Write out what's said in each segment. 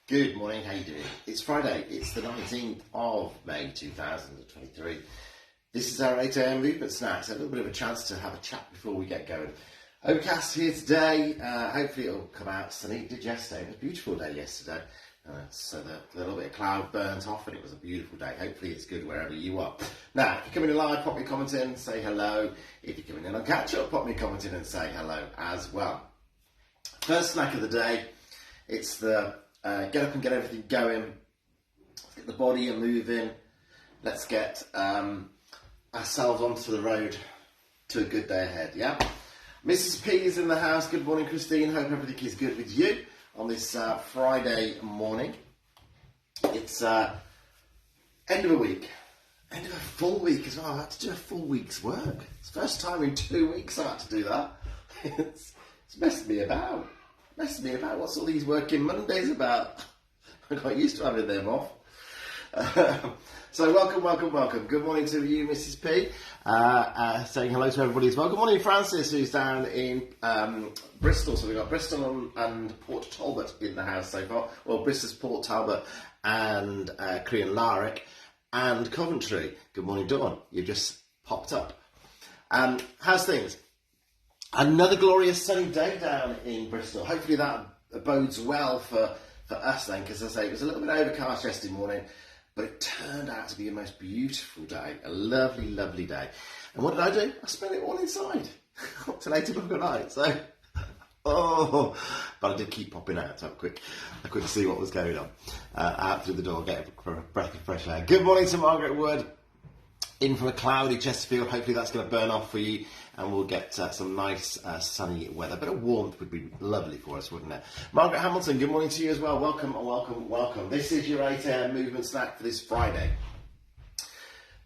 Good morning, how you doing? It's Friday, it's the 19th of May 2023. This is our 8am movement snacks, a little bit of a chance to have a chat before we get going. Overcast here today, hopefully it'll come out sunny. It did yesterday, it was a beautiful day yesterday. So the little bit of cloud burnt off and it was a beautiful day. Hopefully it's good wherever you are. Now, if you're coming in live, pop me a comment in, say hello. If you're coming in on catch up, pop me a comment in and say hello as well. First snack of the day, it's the get up and get everything going. Let's get the body moving. Let's get ourselves onto the road to a good day ahead, yeah? Mrs. P is in the house. Good morning, Christine. Hope everything is good with you on this Friday morning. It's end of a week. End of a full week as well. I had to do a full week's work. It's the first time in 2 weeks I had to do that. It's messed me about. What's all these working Mondays about? I got used to having them off. So welcome. Good morning to you, Mrs. P. Saying hello to everybody as well. Good morning, Francis, who's down in Bristol. So we've got Bristol and Port Talbot in the house so far. Well, Bristol's Port Talbot and Crean Larrick and Coventry. Good morning, Dawn. You've just popped up. How's things? Another glorious sunny day down in Bristol. Hopefully that bodes well for us then, because as I say, it was a little bit overcast yesterday morning, but it turned out to be a most beautiful day, a lovely, lovely day. And what did I do? I spent it all inside, up till 8 o'clock at night. So, but I did keep popping out so I could see what was going on. Out through the door, get a breath of fresh air. Good morning to Margaret Wood. In from a cloudy Chesterfield. Hopefully that's going to burn off for you and we'll get some nice sunny weather. A bit of warmth would be lovely for us, wouldn't it? Margaret Hamilton, good morning to you as well. Welcome. This is your 8am movement snack for this Friday.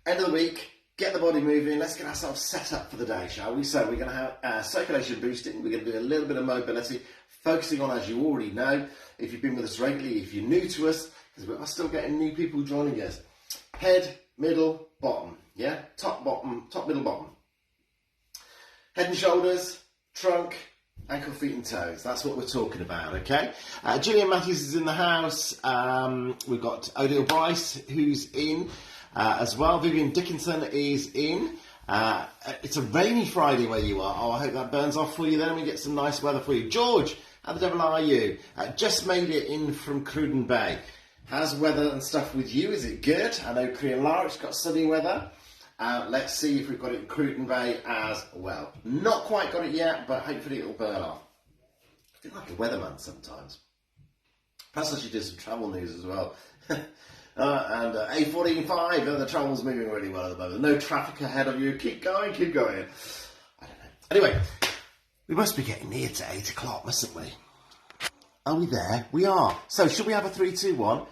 End of the week, get the body moving. Let's get ourselves set up for the day, shall we? So we're going to have circulation boosting. We're going to do a little bit of mobility, focusing on, as you already know, if you've been with us regularly, if you're new to us, because we are still getting new people joining us. Head, middle, bottom, yeah? Top, middle, bottom. Head and shoulders, trunk, ankle, feet and toes. That's what we're talking about, okay? Gillian Matthews is in the house. We've got Odile Bryce, who's in as well. Vivian Dickinson is in. It's a rainy Friday where you are. Oh, I hope that burns off for you then and we get some nice weather for you. George, how the devil are you? Just made it in from Cruden Bay. How's weather and stuff with you? Is it good? I know Crean Larrick's got sunny weather. Let's see if we've got it in Cruden Bay as well. Not quite got it yet, but hopefully it'll burn off. I feel like a weatherman sometimes. Perhaps I should do some travel news as well. And A145, the travel's moving really well at the moment. No traffic ahead of you. Keep going. I don't know. Anyway, we must be getting near to 8 o'clock, mustn't we? Are we there? We are. So, should we have a 3, 2, 1?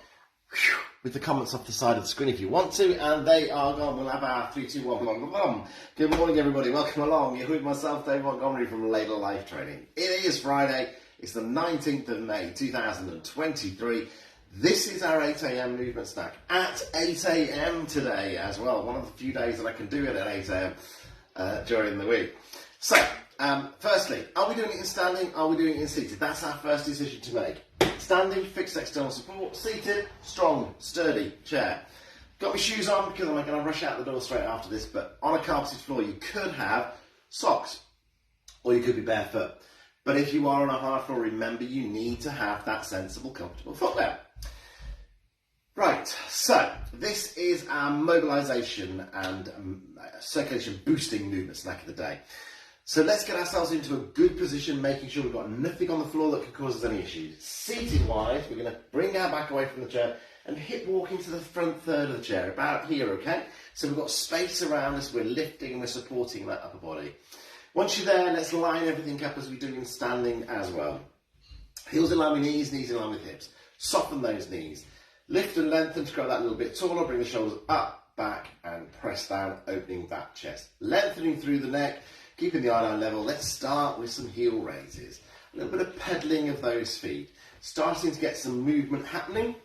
With the comments off the side of the screen if you want to, and they are gone. We'll have our 3, 2, 1. Good morning, everybody. Welcome along. You're with myself, Dave Montgomery from Ladle Life Training. It is Friday. It's the 19th of May, 2023. This is our 8am movement snack at 8am today as well. One of the few days that I can do it at 8am during the week. So, firstly, are we doing it in standing? Are we doing it in seated? That's our first decision to make. Standing, fixed external support. Seated, strong, sturdy chair. Got my shoes on because I'm going to rush out the door straight after this, but on a carpeted floor you could have socks or you could be barefoot. But if you are on a hard floor, remember you need to have that sensible, comfortable footwear. Right, so this is our mobilisation and circulation boosting movement snack of the day. So let's get ourselves into a good position, making sure we've got nothing on the floor that could cause us any issues. Seated wise, we're going to bring our back away from the chair and hip walk into the front third of the chair, about here, okay? So we've got space around us, we're lifting and we're supporting that upper body. Once you're there, let's line everything up as we do in standing as well. Heels in line with knees, knees in line with hips. Soften those knees. Lift and lengthen to grow that a little bit taller, bring the shoulders up, back and press down, opening that chest. Lengthening through the neck. Keeping the eye line level, let's start with some heel raises. A little bit of pedaling of those feet. Starting to get some movement happening.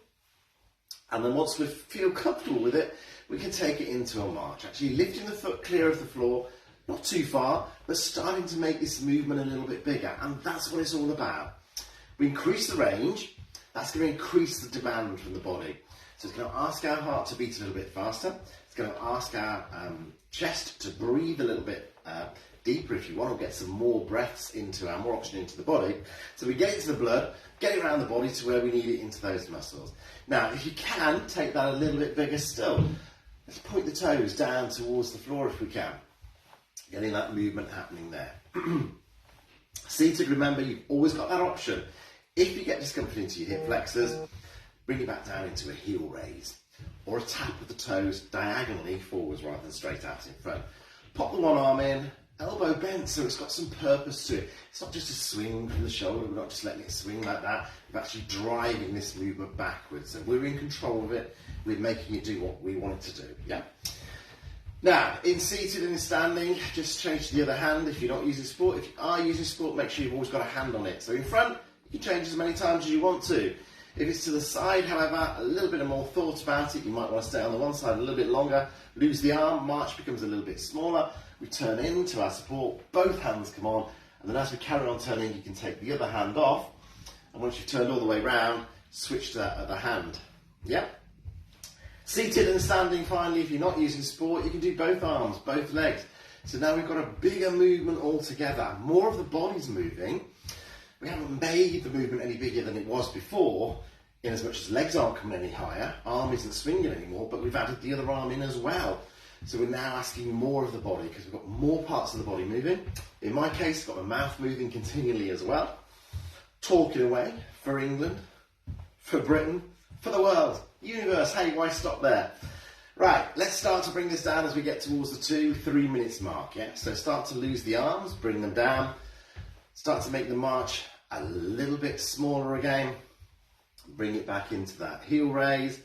And then once we feel comfortable with it, we can take it into a march. Actually lifting the foot clear of the floor, not too far, but starting to make this movement a little bit bigger. And that's what it's all about. We increase the range, That's going to increase the demand from the body. So it's going to ask our heart to beat a little bit faster. It's going to ask our chest to breathe a little bit deeper if you want to get some more breaths more oxygen into the body. So we get it into the blood, get it around the body to where we need it into those muscles. Now, if you can, take that a little bit bigger still. Let's point the toes down towards the floor if we can. Getting that movement happening there. Seated, remember, you've always got that option. If you get discomfort into your hip flexors, bring it back down into a heel raise or a tap of the toes diagonally forwards rather than straight out in front. Pop the one arm in, elbow bent so it's got some purpose to it. It's not just a swing from the shoulder, we're not just letting it swing like that, we're actually driving this movement backwards. So we're in control of it, we're making it do what we want it to do, yeah? Now, in seated and in standing, just change to the other hand if you're not using sport. If you are using sport, make sure you've always got a hand on it. So in front, you can change as many times as you want to. If it's to the side, however, a little bit of more thought about it. You might want to stay on the one side a little bit longer, lose the arm, march becomes a little bit smaller. We turn into our support, both hands come on, and then as we carry on turning, you can take the other hand off, and once you've turned all the way round, switch to that other hand. Yeah? Seated and standing, finally, if you're not using sport, you can do both arms, both legs. So now we've got a bigger movement altogether. More of the body's moving. We haven't made the movement any bigger than it was before, in as much as legs aren't coming any higher, arm isn't swinging anymore, but we've added the other arm in as well. So we're now asking more of the body because we've got more parts of the body moving. In my case, I've got my mouth moving continually as well. Talking away for England, for Britain, for the world. Universe, hey, why stop there? Right, let's start to bring this down as we get towards the 2-3 minutes mark, yeah? So start to lose the arms, bring them down, start to make the march a little bit smaller again, bring it back into that heel raise,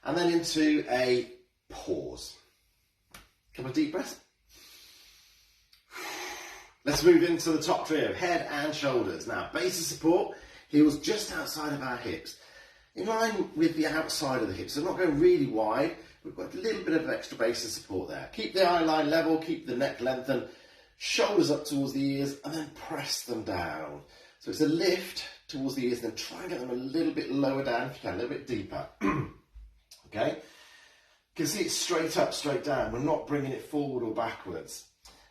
and then into a pause. Couple of deep breaths. Let's move into the top trio, head and shoulders. Now, base of support, heels just outside of our hips. In line with the outside of the hips, so not going really wide, we've got a little bit of extra base of support there. Keep the eye line level, keep the neck lengthened, shoulders up towards the ears, and then press them down. So it's a lift towards the ears, then try and get them a little bit lower down if you can, a little bit deeper. Okay? You can see it's straight up, straight down. We're not bringing it forward or backwards.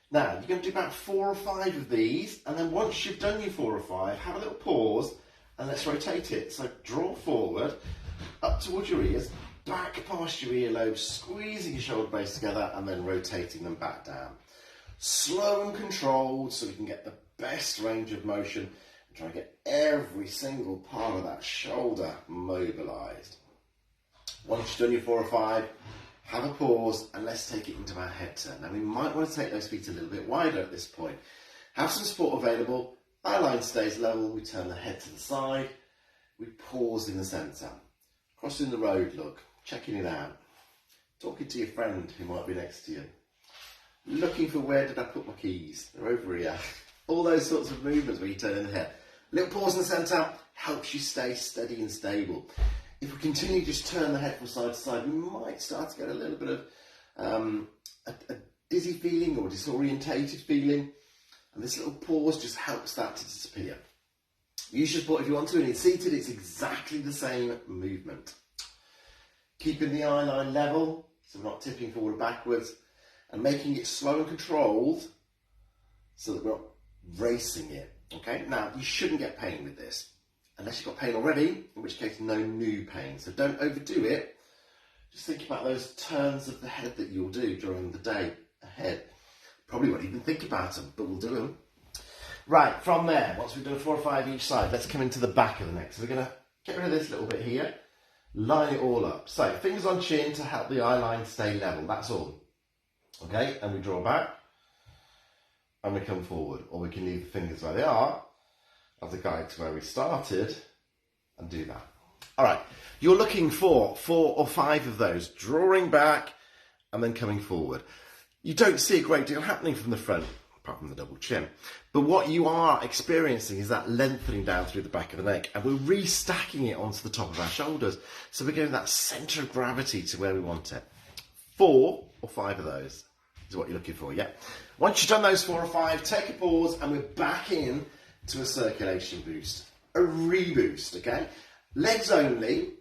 Now, you're going to do about 4 or 5 of these, and then once you've done your 4 or 5, have a little pause, and let's rotate it. So draw forward, up towards your ears, back past your earlobes, squeezing your shoulder blades together, and then rotating them back down. Slow and controlled, so we can get the best range of motion, and try and get every single part of that shoulder mobilised. Once you've done your 4 or 5, have a pause, and let's take it into our head turn. Now, we might want to take those feet a little bit wider at this point. Have some support available. Eye line stays level, we turn the head to the side, we pause in the centre. Crossing the road look, checking it out, talking to your friend who might be next to you, looking for where did I put my keys, they're over here. All those sorts of movements where you turn in the head. Little pause in the centre helps you stay steady and stable. If we continue to just turn the head from side to side, we might start to get a little bit of a dizzy feeling or disorientated feeling. And this little pause just helps that to disappear. Use your support if you want to, and in seated, it's exactly the same movement. Keeping the eye line level, so we're not tipping forward or backwards, and making it slow and controlled, so that we're not racing it, okay? Now, you shouldn't get pain with this, unless you've got pain already, in which case no new pain. So don't overdo it. Just think about those turns of the head that you'll do during the day ahead. Probably won't even think about them, but we'll do them. Right, from there, once we've done 4 or 5 each side, let's come into the back of the neck. So we're going to get rid of this little bit here, line it all up. So fingers on chin to help the eye line stay level, that's all. Okay, and we draw back, and we come forward. Or we can leave the fingers where they are, as a guide to where we started, and do that. All right, you're looking for 4 or 5 of those, drawing back, and then coming forward. You don't see a great deal happening from the front, apart from the double chin. But what you are experiencing is that lengthening down through the back of the neck, and we're restacking it onto the top of our shoulders. So we're getting that centre of gravity to where we want it. 4 or 5 of those is what you're looking for, yeah? Once you've done those 4 or 5, take a pause, and we're back in to a circulation boost, a reboost, okay? Legs only,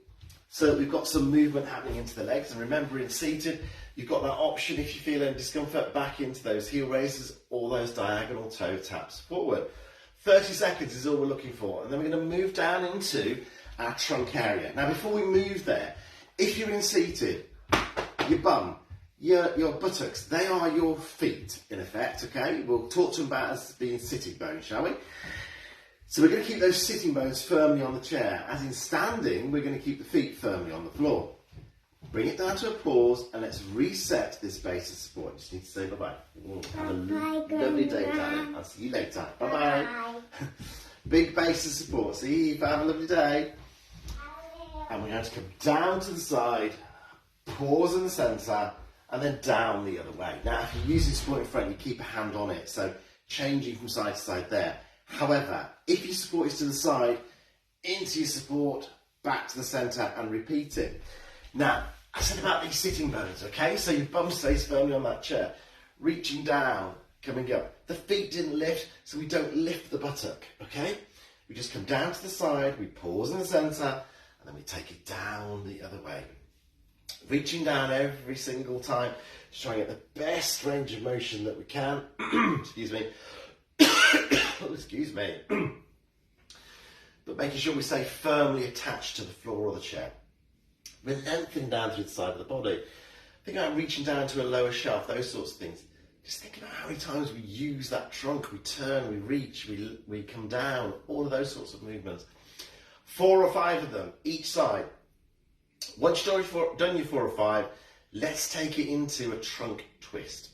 so that we've got some movement happening into the legs. And remember, in seated, you've got that option if you feel any discomfort back into those heel raises or those diagonal toe taps forward. 30 seconds is all we're looking for. And then we're going to move down into our trunk area. Now, before we move there, if you're in seated, your bum, your buttocks, they are your feet, in effect, okay? We'll talk to them about as being sitting bones, shall we? So we're going to keep those sitting bones firmly on the chair. As in standing, we're going to keep the feet firmly on the floor. Bring it down to a pause, and let's reset this base of support. Just need to say bye-bye. Have a lovely day, darling. I'll see you later. Bye-bye. Big base of support. See you. Have a lovely day. And we're going to come down to the side, pause in the centre, and then down the other way. Now, if you're using support in front, you keep a hand on it, so changing from side to side there. However, if your support is to the side, into your support, back to the centre, and repeat it. Now, I said about these sitting bones, okay? So your bum stays firmly on that chair, reaching down, coming up. The feet didn't lift, so we don't lift the buttock, okay? We just come down to the side, we pause in the centre, and then we take it down the other way. Reaching down every single time, just trying to get the best range of motion that we can. Excuse me. Oh, excuse me. But making sure we stay firmly attached to the floor or the chair. We're lengthening down through the side of the body. Think about reaching down to a lower shelf, those sorts of things. Just think about how many times we use that trunk, we turn, we reach, we come down, all of those sorts of movements. 4 or 5 of them, each side. Once you've done your 4 or 5, let's take it into a trunk twist.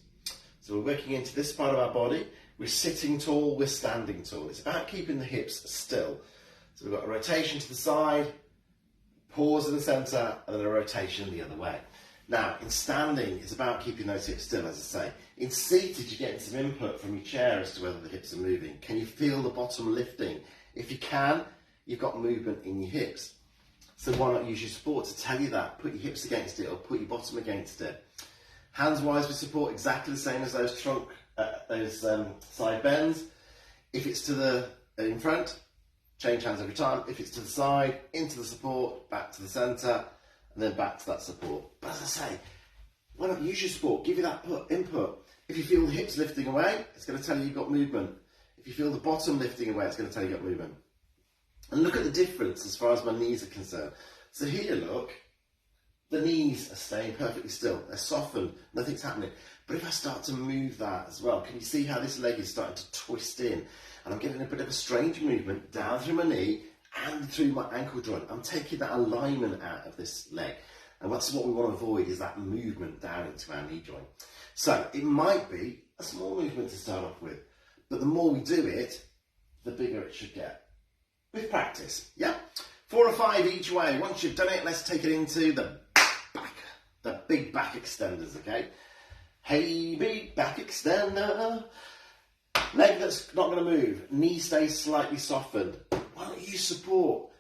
So we're working into this part of our body. We're sitting tall, we're standing tall. It's about keeping the hips still. So we've got a rotation to the side, pause in the centre, and then a rotation the other way. Now, in standing, it's about keeping those hips still, as I say. In seated, you're getting some input from your chair as to whether the hips are moving. Can you feel the bottom lifting? If you can, you've got movement in your hips. So why not use your support to tell you that? Put your hips against it or put your bottom against it. Hands-wise with support, exactly the same as those side bends. If it's to the in front, change hands every time. If it's to the side, into the support, back to the centre, and then back to that support. But as I say, why not use your support? Give you that input. If you feel the hips lifting away, it's going to tell you you've got movement. If you feel the bottom lifting away, it's going to tell you you've got movement. And look at the difference as far as my knees are concerned. So here, look, the knees are staying perfectly still. They're softened, nothing's happening. But if I start to move that as well, can you see how this leg is starting to twist in? And I'm getting a bit of a strange movement down through my knee and through my ankle joint. I'm taking that alignment out of this leg. And that's what we want to avoid, is that movement down into our knee joint. So it might be a small movement to start off with, but the more we do it, the bigger it should get. With practice, yeah? 4 or 5 each way. Once you've done it, let's take it into the back, the big back extenders, okay? Hey, big back extender. Leg that's not going to move. Knee stays slightly softened. Why don't you support?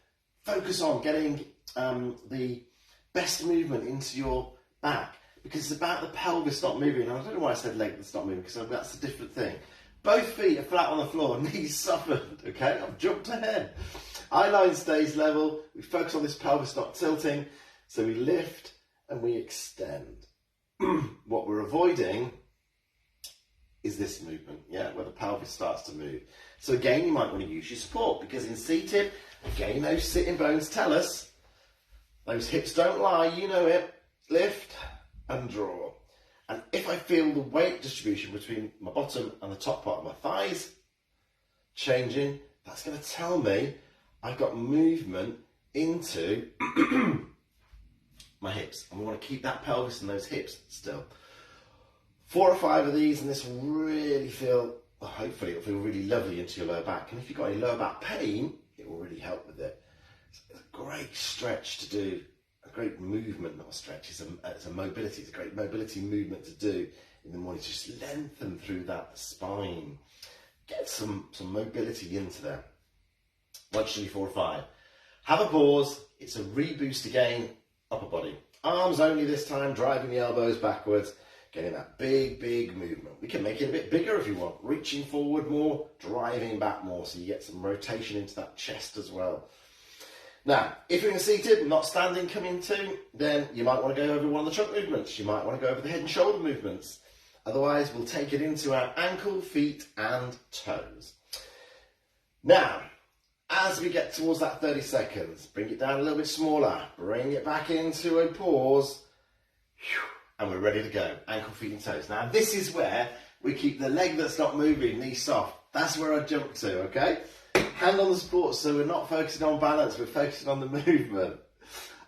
Focus on getting the best movement into your back, because it's about the pelvis not moving. And I don't know why I said leg that's not moving, because that's a different thing. Both feet are flat on the floor, knees softened, okay? I've jumped ahead. Eye line stays level. We focus on this pelvis not tilting. So we lift and we extend. What we're avoiding is this movement, yeah, where the pelvis starts to move. So again, you might want to use your support, because in seated, again, those sitting bones tell us, those hips don't lie, you know it. Lift and draw. And if I feel the weight distribution between my bottom and the top part of my thighs changing, that's going to tell me I've got movement into my hips. And we want to keep that pelvis and those hips still. 4 or 5 of these, and this will really feel, well, hopefully it'll feel really lovely into your lower back. And if you've got any lower back pain, it will really help with it. It's a great stretch to do. A great movement, not a stretch, it's a mobility, it's a great mobility movement to do in the morning. Just lengthen through that spine. Get some mobility into there. Once you do 4 or 5. Have a pause, it's a reboost again, upper body. Arms only this time, driving the elbows backwards, getting that big movement. We can make it a bit bigger if you want, reaching forward more, driving back more, so you get some rotation into that chest as well. Now, if you're seated, not standing, coming to, then you might want to go over one of the trunk movements. You might want to go over the head and shoulder movements. Otherwise, we'll take it into our ankle, feet, and toes. Now, as we get towards that 30 seconds, bring it down a little bit smaller. Bring it back into a pause. And we're ready to go. Ankle, feet, and toes. Now, this is where we keep the leg that's not moving, knee soft. That's where I jump to, okay? Hand on the support, so we're not focusing on balance, we're focusing on the movement.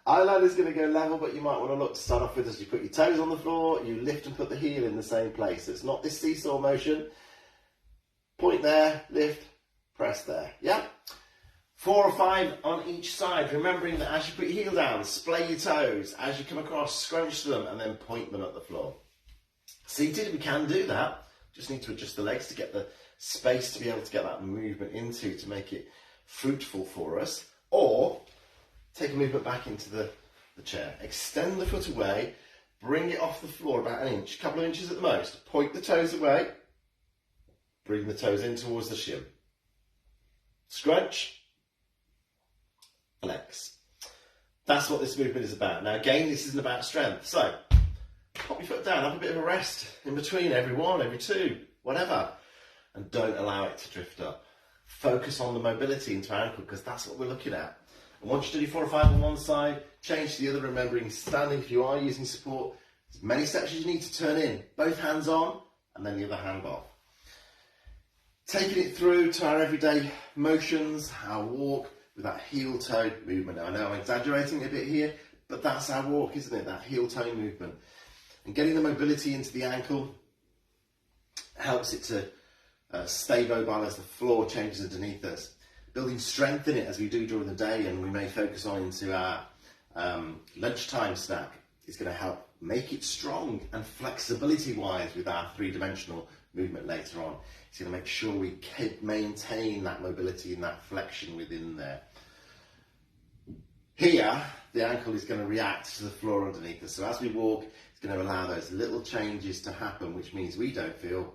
Eyeliner is going to go level, but you might want to look to start off with as you put your toes on the floor, you lift and put the heel in the same place. So it's not this seesaw motion. Point there, lift, press there. Yeah? 4 or 5 on each side, remembering that as you put your heel down, splay your toes. As you come across, scrunch them and then point them at the floor. Seated, we can do that. Just need to adjust the legs to get the space to be able to get that movement into to make it fruitful for us. Or take a movement back into the chair. Extend the foot away, bring it off the floor about an inch, a couple of inches at the most. Point the toes away, bring the toes in towards the shin. Scrunch, flex. That's what this movement is about. Now again, this isn't about strength. So, pop your foot down, have a bit of a rest in between, every 1, every 2, whatever. And don't allow it to drift up. Focus on the mobility into our ankle because that's what we're looking at. And once you do 4 or 5 on one side, change to the other, remembering standing if you are using support. As many steps as you need to turn in, both hands on and then the other hand off. Taking it through to our everyday motions, our walk with that heel-toe movement. Now, I know I'm exaggerating a bit here, but that's our walk, isn't it? That heel-toe movement. And getting the mobility into the ankle helps it to stay mobile as the floor changes underneath us. Building strength in it as we do during the day, and we may focus on into our lunchtime snack, is going to help make it strong. And flexibility-wise with our 3-dimensional movement later on, it's going to make sure we maintain that mobility and that flexion within there. Here, the ankle is going to react to the floor underneath us. So as we walk, it's going to allow those little changes to happen, which means we don't feel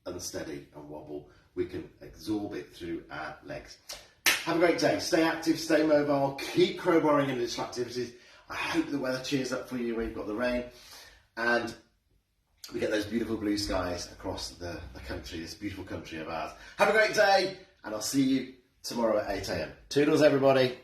unsteady and wobble. We can absorb it through our legs. Have a great day. Stay active, stay mobile, keep crowbarring in digital activities. I hope the weather cheers up for you where you've got the rain and we get those beautiful blue skies across the country, this beautiful country of ours. Have a great day and I'll see you tomorrow at 8 a.m. Toodles everybody.